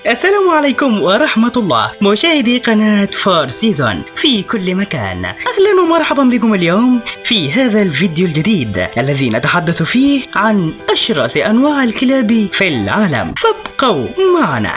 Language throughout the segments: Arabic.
السلام عليكم ورحمة الله مشاهدي قناة فور سيزون في كل مكان. أهلا ومرحبا بكم اليوم في هذا الفيديو الجديد الذي نتحدث فيه عن أشرس أنواع الكلاب في العالم، فابقوا معنا.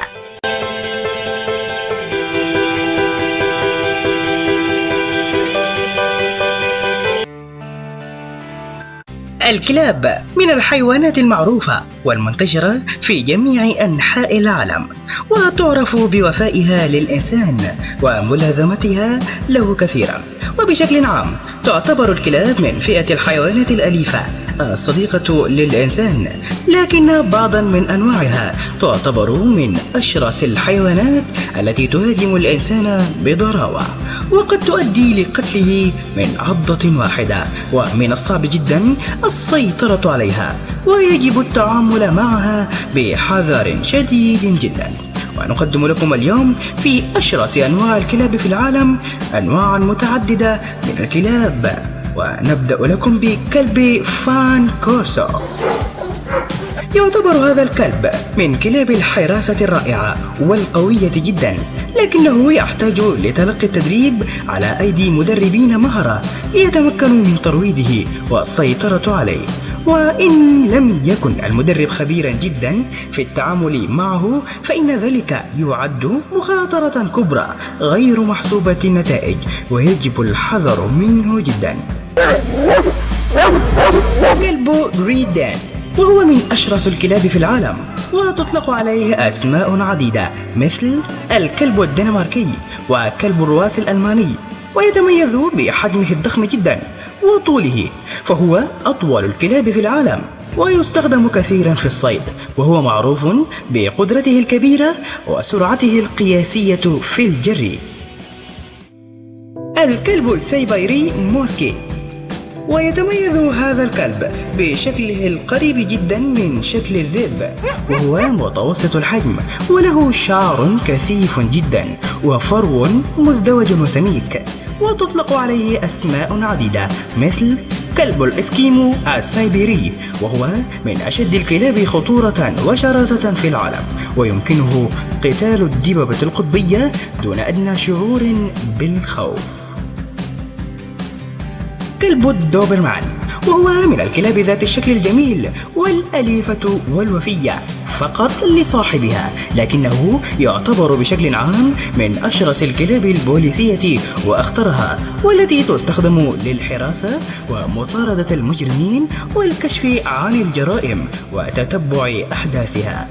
الكلاب من الحيوانات المعروفة والمنتشرة في جميع أنحاء العالم، وتعرف بوفائها للإنسان وملازمتها له كثيرا. وبشكل عام تعتبر الكلاب من فئة الحيوانات الأليفة الصديقة للإنسان، لكن بعضا من أنواعها تعتبر من أشرس الحيوانات التي تهاجم الإنسان بضراوة، وقد تؤدي لقتله من عضة واحدة، ومن الصعب جدا السيطرة عليها، ويجب التعامل معها بحذر شديد جدا. ونقدم لكم اليوم في أشرس أنواع الكلاب في العالم أنواعا متعددة من الكلاب، ونبدأ لكم بكلب فان كورسو. يعتبر هذا الكلب من كلاب الحراسة الرائعة والقوية جدا، لكنه يحتاج لتلقي التدريب على أيدي مدربين مهرة ليتمكنوا من ترويضه والسيطرة عليه. وإن لم يكن المدرب خبيرا جدا في التعامل معه فإن ذلك يعد مخاطرة كبرى غير محسوبة النتائج، ويجب الحذر منه جدا. كلب جريت دان، وهو من أشرس الكلاب في العالم، وتطلق عليه أسماء عديدة مثل الكلب الدنماركي وكلب الرواس الألماني، ويتميز بحجمه الضخم جدا وطوله، فهو أطول الكلاب في العالم، ويستخدم كثيرا في الصيد، وهو معروف بقدرته الكبيرة وسرعته القياسية في الجري. الكلب السيبيري موسكي، ويتميز هذا الكلب بشكله القريب جدا من شكل الذئب، وهو متوسط الحجم وله شعر كثيف جدا وفرو مزدوج وسميك، وتطلق عليه أسماء عديدة مثل كلب الإسكيمو السيبيري، وهو من أشد الكلاب خطورة وشراسة في العالم، ويمكنه قتال الدببة القطبية دون أدنى شعور بالخوف. كلب الدوبرمان، وهو من الكلاب ذات الشكل الجميل والأليفة والوفية فقط لصاحبها، لكنه يعتبر بشكل عام من أشرس الكلاب البوليسية وأخطرها، والتي تستخدم للحراسة ومطاردة المجرمين والكشف عن الجرائم وتتبع أحداثها.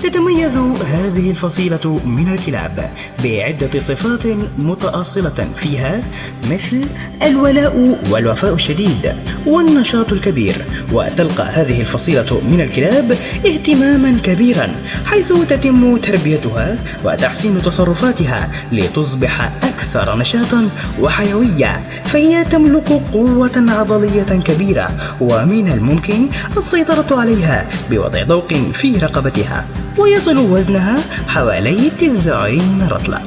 تتميز هذه الفصيلة من الكلاب بعدة صفات متأصلة فيها مثل الولاء والوفاء الشديد والنشاط الكبير، وتلقى هذه الفصيلة من الكلاب اهتماما كبيرا، حيث تتم تربيتها وتحسين تصرفاتها لتصبح أكثر نشاطا وحيوية، فهي تملك قوة عضلية كبيرة، ومن الممكن السيطرة عليها بوضع ذوق في رقبتها، ويصل وزنها حوالي 90 رطلة.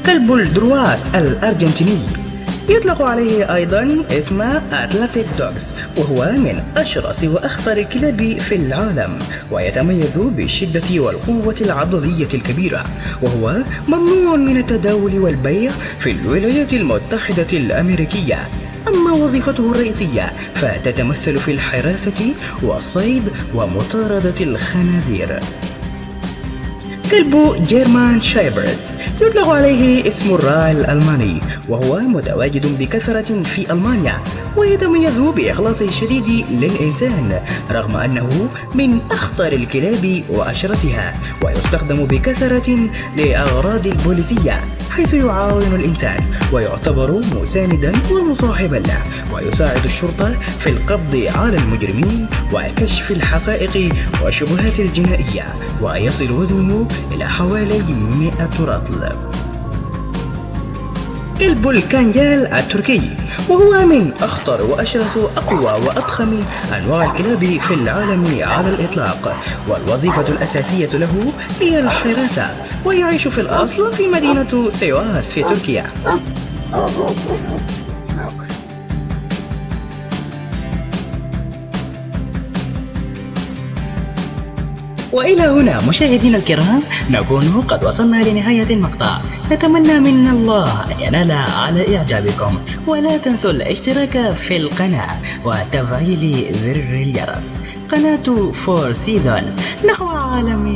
كلب الدرواس الأرجنتيني، يطلق عليه أيضا اسم أتلانتيك دوغز، وهو من أشرس وأخطر الكلاب في العالم، ويتميز بالشدة والقوة العضلية الكبيرة، وهو ممنوع من التداول والبيع في الولايات المتحدة الأمريكية. أما وظيفته الرئيسية فتتمثل في الحراسة والصيد ومطاردة الخنازير. كلب جيرمان شايبرد، يطلق عليه اسم الراعي الألماني، وهو متواجد بكثرة في ألمانيا، ويتميز بإخلاصه الشديد للإنسان رغم أنه من أخطر الكلاب وأشرسها، ويستخدم بكثرة لأغراض البوليسية، حيث يعاون الإنسان ويعتبر مساندا ومصاحبا له، ويساعد الشرطة في القبض على المجرمين وكشف الحقائق والشبهات الجنائية، ويصل وزنه إلى حوالي 100 رطل. كلب الكنجال التركي، وهو من أخطر وأشرس وأقوى وأضخم أنواع الكلاب في العالم على الإطلاق، والوظيفة الأساسية له هي الحراسة، ويعيش في الأصل في مدينة سيواس في تركيا. وإلى هنا مشاهدينا الكرام نكون قد وصلنا لنهاية المقطع. نتمنى من الله أن ينال على إعجابكم، ولا تنسوا الاشتراك في القناة وتفعيل زر الجرس. قناة فور سيزون، نحو عالم